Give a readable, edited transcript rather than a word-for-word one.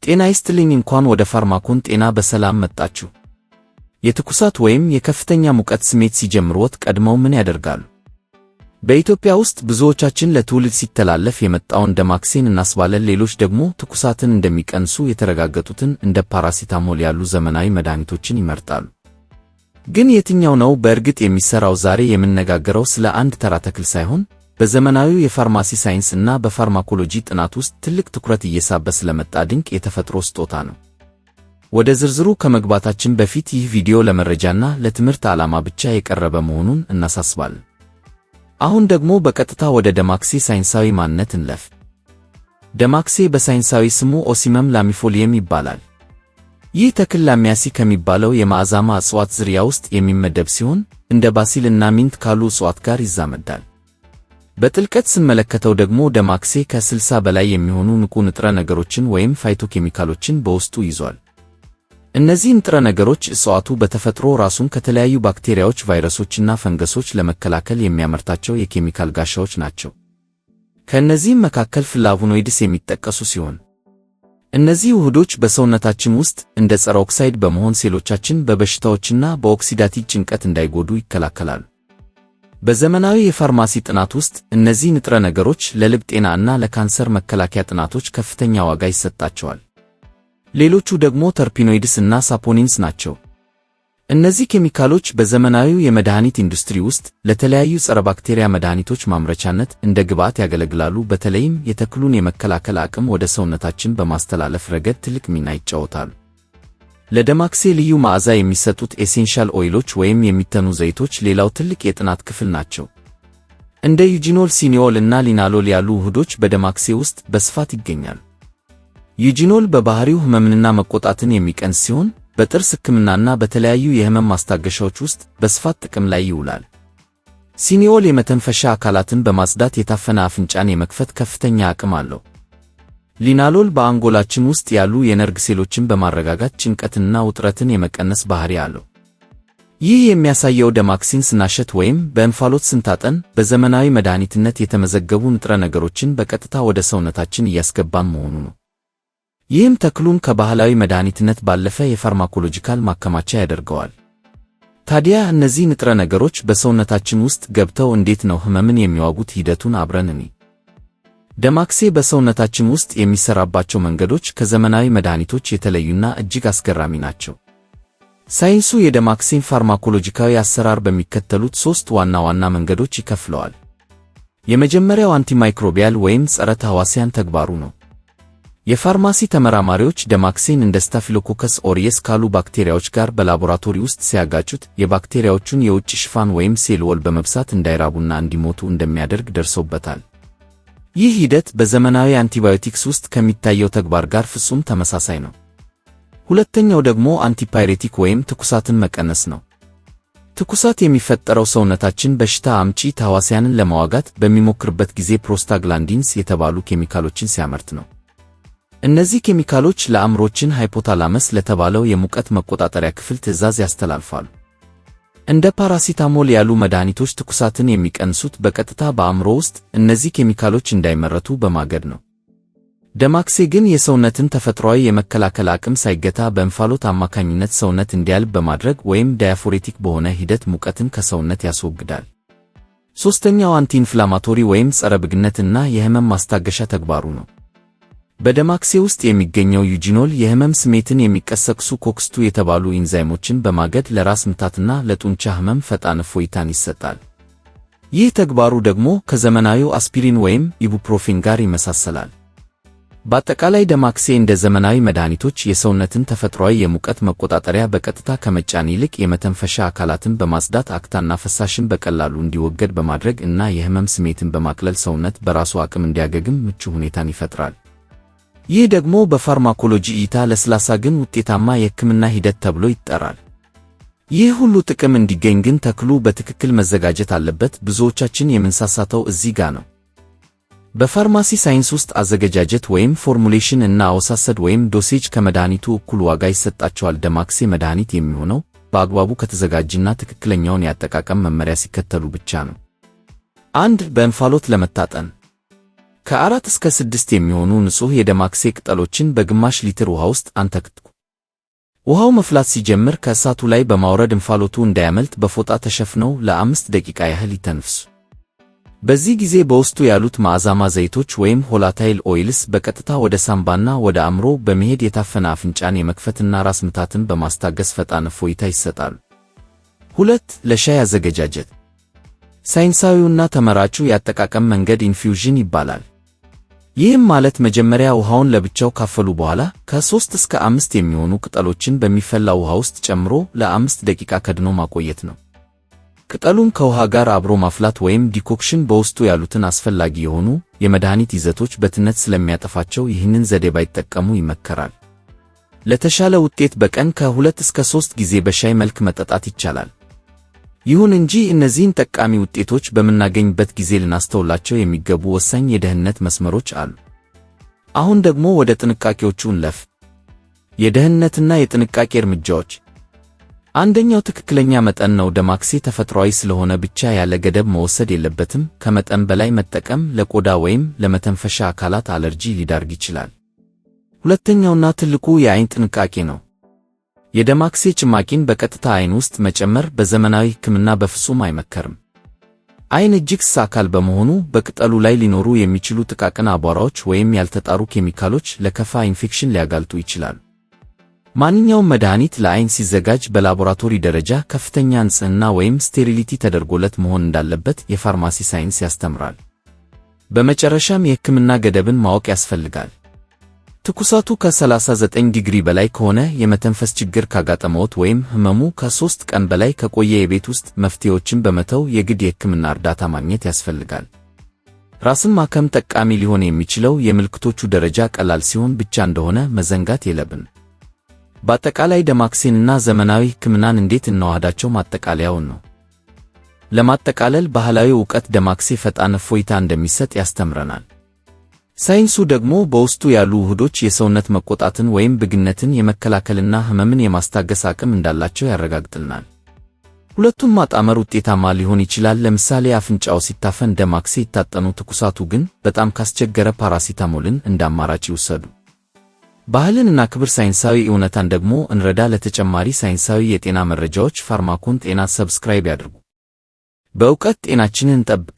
ጤና ይስጥልኝ እንኳን ወደ ፋርማኮን ጤና በሰላም መጣችሁ። የትኩሳት ወይም የከፍተኛ ሙቀት ስሜት ሲጀምሮት ቀድመው ምን ያደርጋሉ? በኢትዮጵያ ውስጥ ብዙዎቻችን ለትውልድ ሲተላለፍ የመጣውን ደማክሴን እናስባለን። ሌሎች ደግሞ ትኩሳትን እንደሚቀንሱ የተረጋገጡትን እንደ ፓራሲታሞል ያሉ ዘመናዊ መድኃኒቶችን ይመርጣሉ። ግን የትኛው ነው በእርግጥ የሚሰራው? ዛሬ የምንነጋገረው ስለ አንድ ተራ ተክል ሳይሆን በዘመናዊው የፋርማሲ ሳይንስ እና በፋርማኮሎጂ ጥናት ውስጥ ትልቅ ትኩረት እየሳበ ስለመጣ ድንቅ የተፈጥሮ ስጦታ ነው። ወደ ዝርዝሩ ከመግባታችን በፊት ይህ ቪዲዮ ለመረጃና ለትምህርት ዓላማ ብቻ የቀረበ መሆኑን እናሳስባለን። አሁን ደግሞ በቀጥታ ወደ ደማክሴ ሳይንሳዊ ማንነት እንለፍ። ደማክሴ በሳይንሳዊ ስሙ ኦሲመም ላሚፎሊየም ይባላል። ይህ ተክል ላሚያሲ ከሚባለው የመዓዛማ እጽዋት ዝርያ ውስጥ የሚመደብ ሲሆን እንደ ባሲል እና ሚንት ካሉ እጽዋት ጋር ይዛመዳል። በጥልቀት ስንመለከተው ደግሞ ደማክሴ ከ60 በላይ የሚሆኑ ንቁ ንጥረ ነገሮችን ወይም ፋይቶኬሚካሎችን በውስጡ ይዟል። እነዚህ ንጥረ ነገሮች እጽዋቱ በተፈጥሮ ራሱን ከተለያዩ ባክቴሪያዎች፣ ቫይረሶችና ፈንገሶች ለመከላከል የሚያመርታቸው የኬሚካል ጋሻዎች ናቸው። ከእነዚህም መካከል ፍላቮኖይድስ የሚጠቀሱ ሲሆን እነዚህ ውህዶች በሰውነታችን ውስጥ እንደ ጸረ ኦክሳይድ በመሆን ሴሎቻችን በበሽታዎችና በኦክሲዳቲቭ ጭንቀት እንዳይጎዱ ይከላከላሉ። በዘመናዊ የፋርማሲ ጥናት ውስጥ እነዚህ ንጥረ ነገሮች ለልብ ጤና እና ለካንሰር መከላከያ ጥናቶች ከፍተኛ ዋጋ ይሰጣቸዋል። ሌሎቹ ደግሞ ተርፒኖይድስ እና ሳፖኒንስ ናቸው። እነዚህ ኬሚካሎች በዘመናዊው የመድኃኒት ኢንዱስትሪ ውስጥ ለተለያዩ ጸረ ባክቴሪያ መድኃኒቶች ማምረቻነት እንደ ግብዓት ያገለግላሉ። በተለይም የተክሉን የመከላከል አቅም ወደ ሰውነታችን በማስተላለፍ ረገድ ትልቅ ሚና ይጫወታሉ። ለደማክሴ ልዩ መዓዛ የሚሰጡት ኤሴንሻል ኦይሎች ወይም የሚተኑ ዘይቶች ሌላው ትልቅ የጥናት ክፍል ናቸው። እንደ ዩጂኖል፣ ሲኒዮል እና ሊናሎል ያሉ ውህዶች በደማክሴ ውስጥ በስፋት ይገኛሉ። ዩጂኖል በባህሪው ህመምንና መቆጣትን የሚቀንስ ሲሆን በጥርስ ሕክምናና በተለያዩ የህመም ማስታገሻዎች ውስጥ በስፋት ጥቅም ላይ ይውላል። ሲኒዮል የመተንፈሻ አካላትን በማጽዳት የታፈነ አፍንጫን የመክፈት ከፍተኛ አቅም አለው። ሊናሎል በአንጎላችን ውስጥ ያሉ የነርቭ ሴሎችን በማረጋጋት ጭንቀትንና ውጥረትን የመቀነስ ባህሪ አለው። ይህ የሚያሳየው ደማክሴን ስናሸት ወይም በእንፋሎት ስንታጠን በዘመናዊ መድኃኒትነት የተመዘገቡ ንጥረ ነገሮችን በቀጥታ ወደ ሰውነታችን እያስገባን መሆኑ ነው። ይህም ተክሉን ከባህላዊ መድኃኒትነት ባለፈ የፋርማኮሎጂካል ማከማቻ ያደርገዋል። ታዲያ እነዚህ ንጥረ ነገሮች በሰውነታችን ውስጥ ገብተው እንዴት ነው ህመምን የሚዋጉት? ሂደቱን አብረን እንይ። ደማክሴ በሰውነታችን ውስጥ የሚሰራባቸው መንገዶች ከዘመናዊ መድኃኒቶች የተለዩና እጅግ አስገራሚ ናቸው። ሳይንሱ የደማክሴን ፋርማኮሎጂካዊ አሰራር በሚከተሉት 3 ዋና ዋና መንገዶች ይከፍለዋል። የመጀመሪያው አንቲማይክሮቢያል ወይም ጸረ ተህዋሲያን ተግባሩ ነው። የፋርማሲ ተመራማሪዎች ደማክሴን እንደ ስታፊሎኮከስ ኦሪየስ ካሉ ባክቴሪያዎች ጋር በላቦራቶሪ ውስጥ ሲያጋጩት የባክቴሪያዎቹን የውጭ ሽፋን ወይም ሴል ወል በመብሳት እንዳይራቡና እንዲሞቱ እንደሚያደርግ ደርሶበታል። ይህ ሂደት በዘመናዊ አንቲባዮቲክስ ውስጥ ከሚታየው ተግባር ጋር ፍጹም ተመሳሳይ ነው። ሁለተኛው ደግሞ አንቲፓይሬቲክ ወይም ትኩሳትን መቀነስ ነው። ትኩሳት የሚፈጠረው ሰውነታችን በሽታ አምጪ ተህዋሲያንን ለመዋጋት በሚሞክርበት ጊዜ ፕሮስታግላንዲንስ የተባሉ ኬሚካሎችን ሲያመርት ነው። እነዚህ ኬሚካሎች ለአእምሮችን ሃይፖታላመስ ለተባለው የሙቀት መቆጣጠሪያ ክፍል ትዕዛዝ ያስተላልፋሉ። እንደ ፓራሲታሞል ያሉ መድኃኒቶች ትኩሳትን የሚቀንሱት በቀጥታ በአእምሮ ውስጥ እነዚህ ኬሚካሎች እንዳይመረቱ በማገድ ነው። ደማክሴ ግን የሰውነትን ተፈጥሯዊ የመከላከል አቅም ሳይገታ በእንፋሎት አማካኝነት ሰውነት እንዲያልብ በማድረግ ወይም ዳያፎሬቲክ በሆነ ሂደት ሙቀትን ከሰውነት ያስወግዳል። ሦስተኛው አንቲኢንፍላማቶሪ ወይም ጸረ ብግነትና የህመም ማስታገሻ ተግባሩ ነው። በደማክሴ ውስጥ የሚገኘው ዩጂኖል የህመም ስሜትን የሚቀሰቅሱ ኮክስ2 የተባሉ ኢንዛይሞችን በማገድ ለራስ ምታትና ለጡንቻ ህመም ፈጣን እፎይታን ይሰጣል። ይህ ተግባሩ ደግሞ ከዘመናዊው አስፒሪን ወይም ኢቡፕሮፌን ጋር ይመሳሰላል። በአጠቃላይ ደማክሴ እንደ ዘመናዊ መድኃኒቶች የሰውነትን ተፈጥሯዊ የሙቀት መቆጣጠሪያ በቀጥታ ከመጫን ይልቅ የመተንፈሻ አካላትን በማጽዳት አክታና ፈሳሽን በቀላሉ እንዲወገድ በማድረግ እና የህመም ስሜትን በማቅለል ሰውነት በራሱ አቅም እንዲያገግም ምቹ ሁኔታን ይፈጥራል። ይህ ደግሞ በፋርማኮሎጂ እይታ ለስላሳ ግን ውጤታማ የህክምና ሂደት ተብሎ ይጠራል። ይህ ሁሉ ጥቅም እንዲገኝ ግን ተክሉ በትክክል መዘጋጀት አለበት። ብዙዎቻችን የምንሳሳተው እዚህ ጋር ነው። በፋርማሲ ሳይንስ ውስጥ አዘገጃጀት ወይም ፎርሙሌሽን እና አወሳሰድ ወይም ዶሴጅ ከመድኃኒቱ እኩል ዋጋ ይሰጣቸዋል። ደማክሴ መድኃኒት የሚሆነው በአግባቡ ከተዘጋጀና ትክክለኛውን የአጠቃቀም መመሪያ ሲከተሉ ብቻ ነው። 1. በእንፋሎት ለመታጠን ከ4 እስከ 6 የሚሆኑ ንጹሕ የደማከሴ ቅጠሎችን በግማሽ ሊትር ውሃ ውስጥ አንተክትኩ። ውሃው መፍላት ሲጀምር ከእሳቱ ላይ በማውረድ እንፋሎቱ እንዳያመልጥ በፎጣ ተሸፍነው ለ5 ደቂቃ ያህል ይተንፍሱ። በዚህ ጊዜ በውስጡ ያሉት መዓዛማ ዘይቶች ወይም ቮላታይል ኦይልስ በቀጥታ ወደ ሳምባና ወደ አእምሮ በመሄድ የታፈነ አፍንጫን የመክፈትና ራስ ምታትን በማስታገስ ፈጣን እፎይታ ይሰጣሉ። 2. ለሻይ አዘገጃጀት። ሳይንሳዊውና ተመራጩ የአጠቃቀም መንገድ ኢንፊውዥን ይባላል። ይህም ማለት መጀመሪያ ውሃውን ለብቻው ካፈሉ በኋላ ከ3 እስከ 5 የሚሆኑ ቅጠሎችን በሚፈላ ውሃ ውስጥ ጨምሮ ለ5 ደቂቃ ከድኖ ማቆየት ነው። ቅጠሉን ከውሃ ጋር አብሮ ማፍላት ወይም ዲኮክሽን በውስጡ ያሉትን አስፈላጊ የሆኑ የመድኃኒት ይዘቶች በትነት ስለሚያጠፋቸው ይህንን ዘዴ ባይጠቀሙ ይመከራል። ለተሻለ ውጤት በቀን ከ2 እስከ 3 ጊዜ በሻይ መልክ መጠጣት ይቻላል። ይሁን እንጂ እነዚህን ጠቃሚ ውጤቶች በምናገኝበት ጊዜ ልናስተውላቸው የሚገቡ ወሳኝ የደህንነት መስመሮች አሉ። አሁን ደግሞ ወደ ጥንቃቄዎቹ እንለፍ። የደህንነትና የጥንቃቄ እርምጃዎች። አንደኛው ትክክለኛ መጠን ነው። ደማከሴ ተፈጥሯዊ ስለሆነ ብቻ ያለ ገደብ መወሰድ የለበትም። ከመጠን በላይ መጠቀም ለቆዳ ወይም ለመተንፈሻ አካላት አለርጂ ሊዳርግ ይችላል። ሁለተኛውና ትልቁ የዓይን ጥንቃቄ ነው። የደማከሴ ጭማቂን በቀጥታ ዓይን ውስጥ መጨመር በዘመናዊ ሕክምና በፍጹም አይመከርም። ዓይን እጅግ ስስ አካል በመሆኑ በቅጠሉ ላይ ሊኖሩ የሚችሉ ጥቃቅን አቧራዎች ወይም ያልተጣሩ ኬሚካሎች ለከፋ ኢንፌክሽን ሊያጋልጡ ይችላሉ። ማንኛውም መድኃኒት ለዓይን ሲዘጋጅ በላቦራቶሪ ደረጃ ከፍተኛ ንጽሕና ወይም ስቴሪሊቲ ተደርጎለት መሆን እንዳለበት የፋርማሲ ሳይንስ ያስተምራል። በመጨረሻም የሕክምና ገደብን ማወቅ ያስፈልጋል። ትኩሳቱ ከ39 ዲግሪ በላይ ከሆነ፣ የመተንፈስ ችግር ካጋጠመዎት ወይም ህመሙ ከ3 ቀን በላይ ከቆየ የቤት ውስጥ መፍትሄዎችን በመተው የግድ የሕክምና እርዳታ ማግኘት ያስፈልጋል። ራስን ማከም ጠቃሚ ሊሆን የሚችለው የምልክቶቹ ደረጃ ቀላል ሲሆን ብቻ እንደሆነ መዘንጋት የለብንም። በአጠቃላይ ደማከሴንና ዘመናዊ ሕክምናን እንዴት እናዋህዳቸው ማጠቃለያውን ነው። ለማጠቃለል ባህላዊ ዕውቀት ደማከሴ ፈጣን እፎይታ እንደሚሰጥ ያስተምረናል። ሳይንሱ ደግሞ በውስጡ ያሉ ውህዶች የሰውነት መቆጣትን ወይም ብግነትን የመከላከልና ህመምን የማስታገስ አቅም እንዳላቸው ያረጋግጥልናል። ሁለቱም ማጣመር ውጤታማ ሊሆን ይችላል። ለምሳሌ አፍንጫው ሲታፈን ደማከሴ ይታጠኑ፣ ትኩሳቱ ግን በጣም ካስቸገረ ፓራሲታሞልን እንደ አማራጭ ይውሰዱ። ባህልን እና ክብር፣ ሳይንሳዊ እውነታን ደግሞ እንረዳ። ለተጨማሪ ሳይንሳዊ የጤና መረጃዎች ፋርማኮን ጤና ሰብስክራይብ ያድርጉ። በእውቀት ጤናችንን እንጠብቅ።